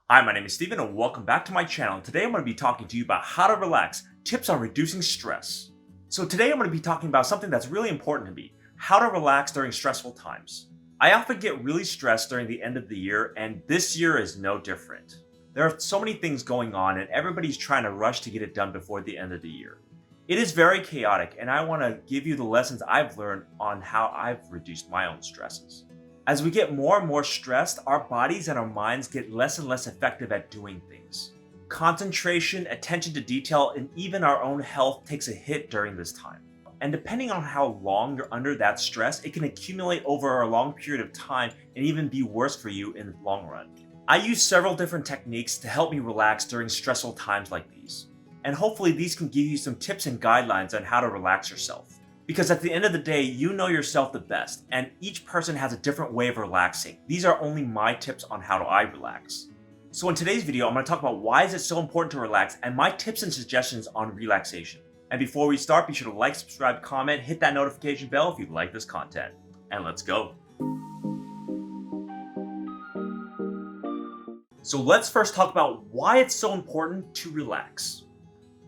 Hi, my name is Steven and welcome back to my channel. Today I'm going to be talking to you about how to relax, tips on reducing stress. So today I'm going to be talking about something that's really important to me, how to relax during stressful times. I often get really stressed during the end of the year, and this year is no different. There are so many things going on and everybody's trying to rush to get it done before the end of the year. It is very chaotic, and I want to give you the lessons I've learned on how I've reduced my own stresses. As we get more and more stressed, our bodies and our minds get less and less effective at doing things. Concentration, attention to detail, and even our own health takes a hit during this time. And depending on how long you're under that stress, it can accumulate over a long period of time and even be worse for you in the long run. I use several different techniques to help me relax during stressful times like these. And hopefully these can give you some tips and guidelines on how to relax yourself. Because at the end of the day, you know yourself the best, and each person has a different way of relaxing. These are only my tips on how do I relax. So in today's video, I'm going to talk about why is it so important to relax and my tips and suggestions on relaxation. And before we start, be sure to like, subscribe, comment, hit that notification bell if you like this content. And let's go. So let's first talk about why it's so important to relax.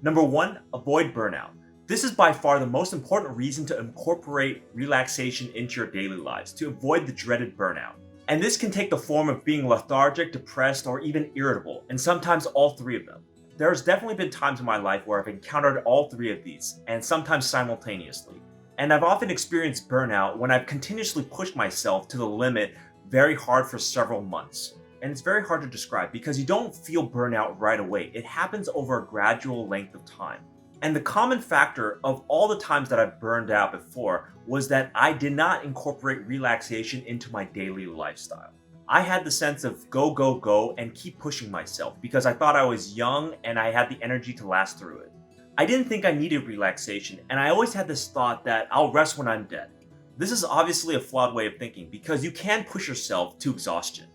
Number one, avoid burnout. This is by far the most important reason to incorporate relaxation into your daily lives, to avoid the dreaded burnout. And this can take the form of being lethargic, depressed, or even irritable, and sometimes all three of them. There's definitely been times in my life where I've encountered all three of these, and sometimes simultaneously. And I've often experienced burnout when I've continuously pushed myself to the limit very hard for several months. And it's very hard to describe because you don't feel burnout right away. It happens over a gradual length of time. And the common factor of all the times that I've burned out before was that I did not incorporate relaxation into my daily lifestyle. I had the sense of go, go, go and keep pushing myself because I thought I was young and I had the energy to last through it. I didn't think I needed relaxation, and I always had this thought that I'll rest when I'm dead. This is obviously a flawed way of thinking because you can push yourself to exhaustion.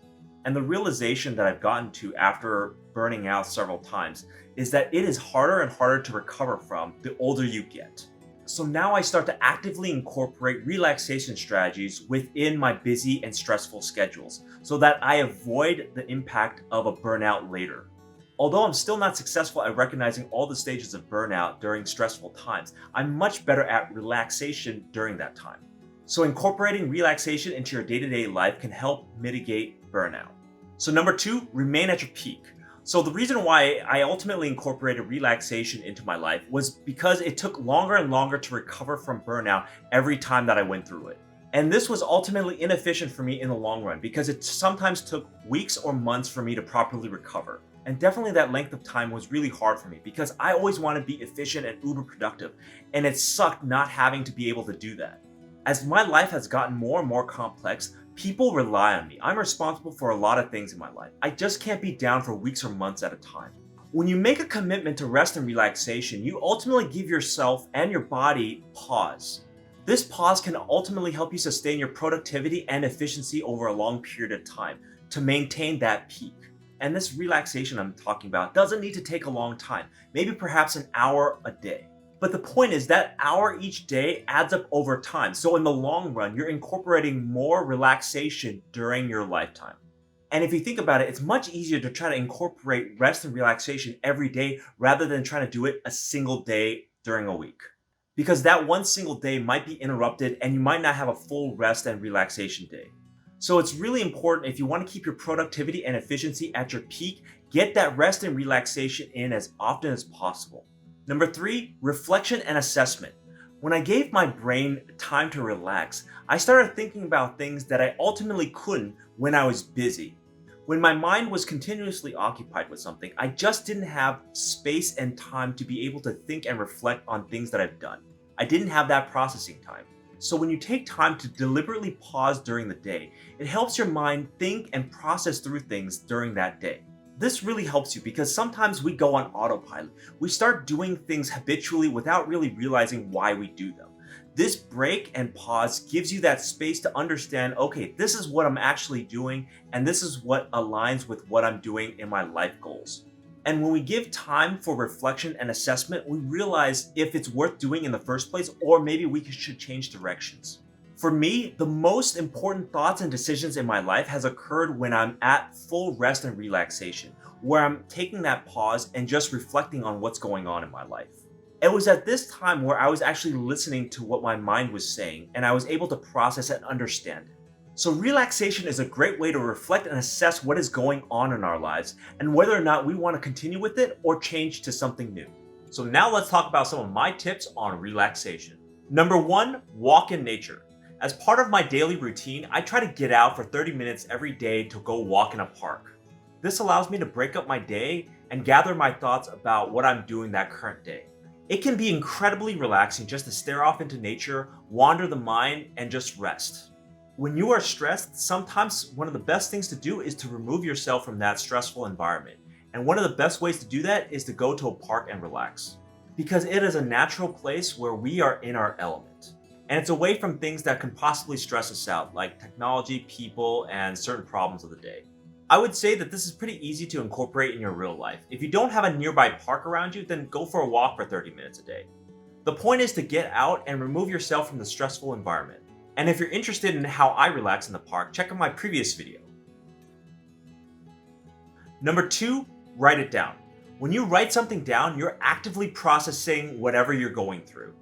And the realization that I've gotten to after burning out several times is that it is harder and harder to recover from the older you get. So now I start to actively incorporate relaxation strategies within my busy and stressful schedules so that I avoid the impact of a burnout later. Although I'm still not successful at recognizing all the stages of burnout during stressful times, I'm much better at relaxation during that time. So incorporating relaxation into your day-to-day life can help mitigate burnout. So number two, remain at your peak. So the reason why I ultimately incorporated relaxation into my life was because it took longer and longer to recover from burnout every time that I went through it. And this was ultimately inefficient for me in the long run because it sometimes took weeks or months for me to properly recover. And definitely that length of time was really hard for me because I always want to be efficient and uber productive, and it sucked not having to be able to do that. As my life has gotten more and more complex, people rely on me. I'm responsible for a lot of things in my life. I just can't be down for weeks or months at a time. When you make a commitment to rest and relaxation, you ultimately give yourself and your body pause. This pause can ultimately help you sustain your productivity and efficiency over a long period of time to maintain that peak. And this relaxation I'm talking about doesn't need to take a long time, maybe perhaps an hour a day. But the point is that hour each day adds up over time. So in the long run, you're incorporating more relaxation during your lifetime. And if you think about it, it's much easier to try to incorporate rest and relaxation every day rather than trying to do it a single day during a week. Because that one single day might be interrupted and you might not have a full rest and relaxation day. So it's really important, if you want to keep your productivity and efficiency at your peak, get that rest and relaxation in as often as possible. Number three, reflection and assessment. When I gave my brain time to relax, I started thinking about things that I ultimately couldn't when I was busy. When my mind was continuously occupied with something, I just didn't have space and time to be able to think and reflect on things that I've done. I didn't have that processing time. So when you take time to deliberately pause during the day, it helps your mind think and process through things during that day. This really helps you because sometimes we go on autopilot. We start doing things habitually without really realizing why we do them. This break and pause gives you that space to understand, okay, this is what I'm actually doing, and this is what aligns with what I'm doing in my life goals. And when we give time for reflection and assessment, we realize if it's worth doing in the first place, or maybe we should change directions. For me, the most important thoughts and decisions in my life has occurred when I'm at full rest and relaxation, where I'm taking that pause and just reflecting on what's going on in my life. It was at this time where I was actually listening to what my mind was saying and I was able to process and understand it. So, relaxation is a great way to reflect and assess what is going on in our lives and whether or not we want to continue with it or change to something new. So, now let's talk about some of my tips on relaxation. Number one, walk in nature. As part of my daily routine, I try to get out for 30 minutes every day to go walk in a park. This allows me to break up my day and gather my thoughts about what I'm doing that current day. It can be incredibly relaxing just to stare off into nature, wander the mind, and just rest. When you are stressed, sometimes one of the best things to do is to remove yourself from that stressful environment. And one of the best ways to do that is to go to a park and relax. Because it is a natural place where we are in our element. And it's away from things that can possibly stress us out, like technology, people, and certain problems of the day. I would say that this is pretty easy to incorporate in your real life. If you don't have a nearby park around you, then go for a walk for 30 minutes a day. The point is to get out and remove yourself from the stressful environment. And if you're interested in how I relax in the park, check out my previous video. Number two, write it down. When you write something down, you're actively processing whatever you're going through.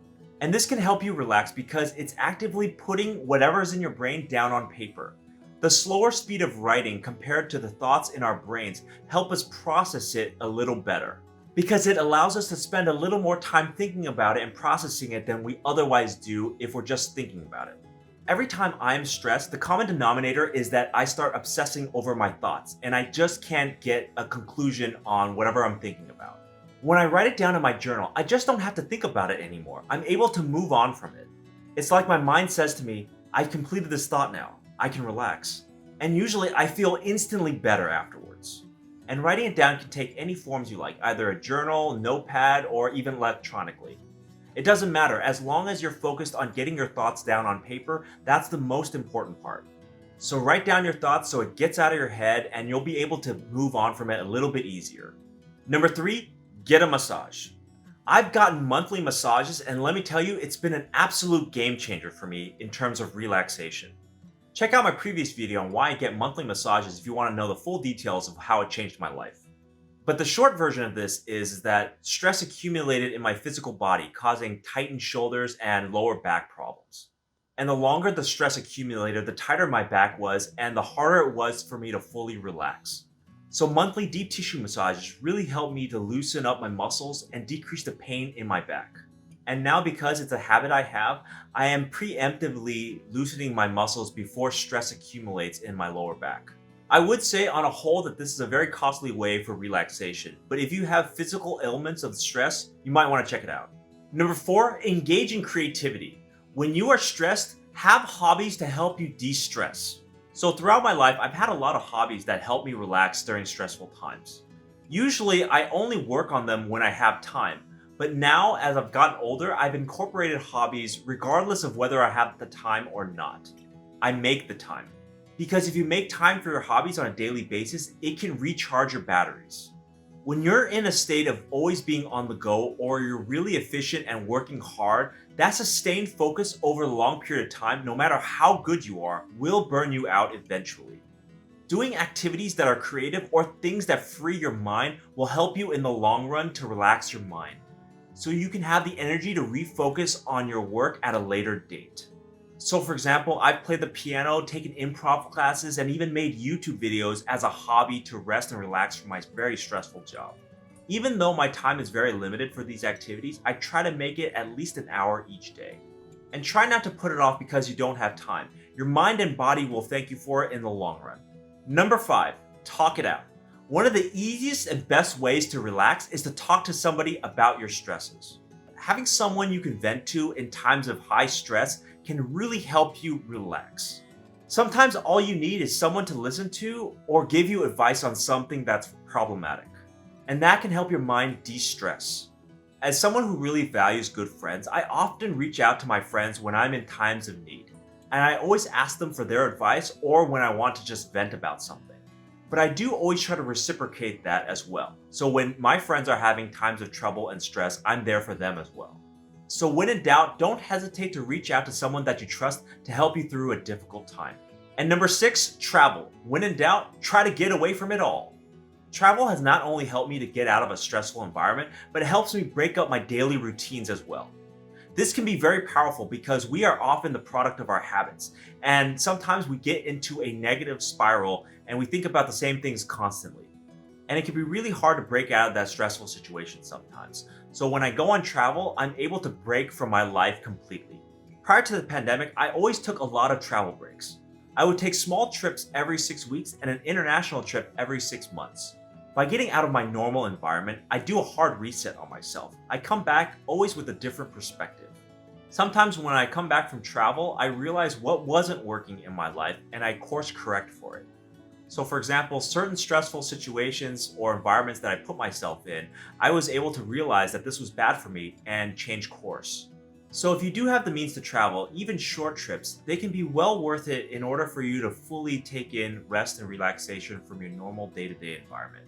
And this can help you relax because it's actively putting whatever's in your brain down on paper. The slower speed of writing compared to the thoughts in our brains help us process it a little better because it allows us to spend a little more time thinking about it and processing it than we otherwise do if we're just thinking about it. Every time I'm stressed, the common denominator is that I start obsessing over my thoughts and I just can't get a conclusion on whatever I'm thinking about. When I write it down in my journal, I just don't have to think about it anymore. I'm able to move on from it. It's like my mind says to me, I've completed this thought now. I can relax. And usually I feel instantly better afterwards. And writing it down can take any forms you like, either a journal, notepad, or even electronically. It doesn't matter, as long as you're focused on getting your thoughts down on paper, that's the most important part. So write down your thoughts so it gets out of your head and you'll be able to move on from it a little bit easier. Number three, get a massage. I've gotten monthly massages and let me tell you, it's been an absolute game changer for me in terms of relaxation. Check out my previous video on why I get monthly massages if you want to know the full details of how it changed my life. But the short version of this is that stress accumulated in my physical body, causing tightened shoulders and lower back problems. And the longer the stress accumulated, the tighter my back was and the harder it was for me to fully relax. So monthly deep tissue massages really helped me to loosen up my muscles and decrease the pain in my back. And now because it's a habit I have, I am preemptively loosening my muscles before stress accumulates in my lower back. I would say on a whole that this is a very costly way for relaxation, but if you have physical ailments of stress, you might want to check it out. Number four, engage in creativity. When you are stressed, have hobbies to help you de-stress. So throughout my life, I've had a lot of hobbies that help me relax during stressful times. Usually, I only work on them when I have time, but now as I've gotten older, I've incorporated hobbies regardless of whether I have the time or not. I make the time. Because if you make time for your hobbies on a daily basis, it can recharge your batteries. When you're in a state of always being on the go or you're really efficient and working hard, that sustained focus over a long period of time, no matter how good you are, will burn you out eventually. Doing activities that are creative or things that free your mind will help you in the long run to relax your mind, so you can have the energy to refocus on your work at a later date. So for example, I've played the piano, taken improv classes, and even made YouTube videos as a hobby to rest and relax from my very stressful job. Even though my time is very limited for these activities, I try to make it at least an hour each day. And try not to put it off because you don't have time. Your mind and body will thank you for it in the long run. Number five, talk it out. One of the easiest and best ways to relax is to talk to somebody about your stresses. Having someone you can vent to in times of high stress can really help you relax. Sometimes all you need is someone to listen to or give you advice on something that's problematic. And that can help your mind de-stress. As someone who really values good friends, I often reach out to my friends when I'm in times of need. And I always ask them for their advice or when I want to just vent about something. But I do always try to reciprocate that as well. So when my friends are having times of trouble and stress, I'm there for them as well. So when in doubt, don't hesitate to reach out to someone that you trust to help you through a difficult time. And number 6, travel. When in doubt, try to get away from it all. Travel has not only helped me to get out of a stressful environment, but it helps me break up my daily routines as well. This can be very powerful because we are often the product of our habits, and sometimes we get into a negative spiral and we think about the same things constantly. And it can be really hard to break out of that stressful situation sometimes. So when I go on travel, I'm able to break from my life completely. Prior to the pandemic, I always took a lot of travel breaks. I would take small trips every 6 weeks and an international trip every 6 months. By getting out of my normal environment, I do a hard reset on myself. I come back always with a different perspective. Sometimes when I come back from travel, I realize what wasn't working in my life and I course correct for it. So for example, certain stressful situations or environments that I put myself in, I was able to realize that this was bad for me and change course. So if you do have the means to travel, even short trips, they can be well worth it in order for you to fully take in rest and relaxation from your normal day-to-day environment.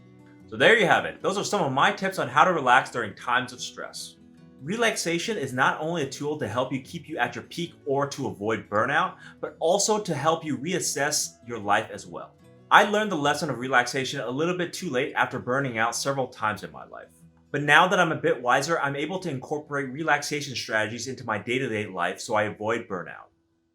So there you have it. Those are some of my tips on how to relax during times of stress. Relaxation is not only a tool to help you keep you at your peak or to avoid burnout, but also to help you reassess your life as well. I learned the lesson of relaxation a little bit too late after burning out several times in my life. But now that I'm a bit wiser, I'm able to incorporate relaxation strategies into my day-to-day life so I avoid burnout.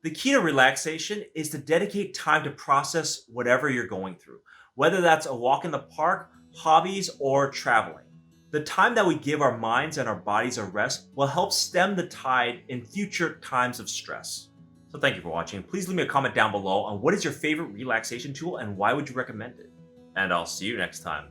The key to relaxation is to dedicate time to process whatever you're going through, whether that's a walk in the park, hobbies, or traveling. The time that we give our minds and our bodies a rest will help stem the tide in future times of stress. So thank you for watching. Please leave me a comment down below on what is your favorite relaxation tool and why would you recommend it. And I'll see you next time.